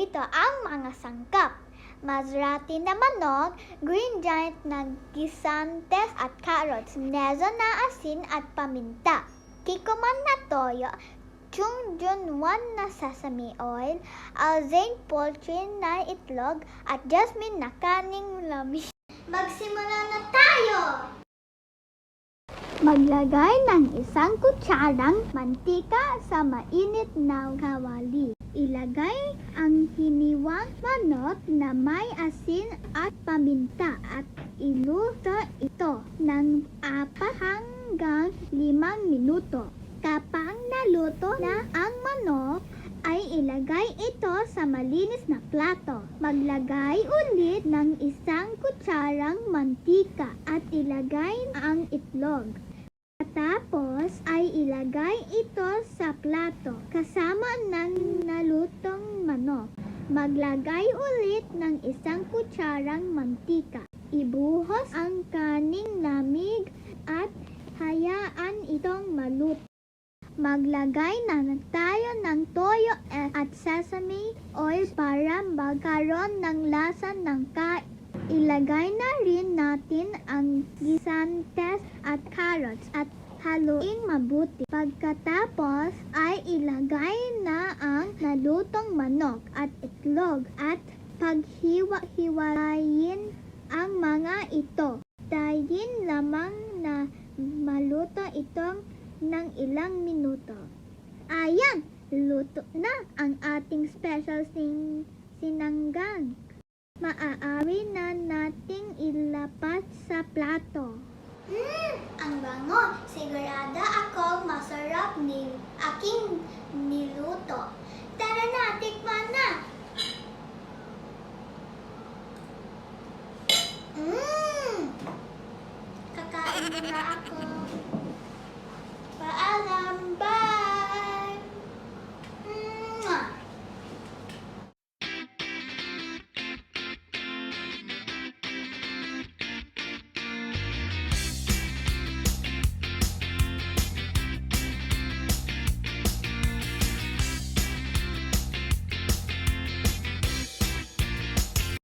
Narito ang mga sangkap. Maserati na manok, Green Giant na gisantes at carrots, Nezo na asin at paminta, Kikkoman na toyo, Chungjun-wan na sesame oil, Alzane poultry na itlog, at Jasmine na kaning lamis. Magsimula na tayo! Maglagay ng isang kutsarang mantika sa mainit na kawali. Ilagay ang hiniwang manok na may asin at paminta at iluto ito ng 4 hanggang 5 minuto. Kapag naluto na ang manok, ay ilagay ito sa malinis na plato. Maglagay ulit ng isang kutsarang mantika at ilagay ang itlog. Tapos ay ilagay ito sa plato kasama ng nalutong manok. Maglagay ulit ng isang kutsarang mantika. Ibuhos ang kaning lamig at hayaan itong maluto. Maglagay na tayo ng toyo at sesame oil para magkaroon ng lasa ng kain. Ilagay na rin natin ang gisantes at carrots at haluin mabuti. Pagkatapos ay ilagay na ang nalutong manok at itlog at paghiwa-hiwalayin ang mga ito. Tayin lamang na maluto itong ng ilang minuto. Ayan! Luto na ang ating special sinanggang. Maaari na nating ilapat sa plato. Ang bango! Sigurado akong masarap aking niluto. Tara na, tikman na! Kakain na ako. Paalam, bye!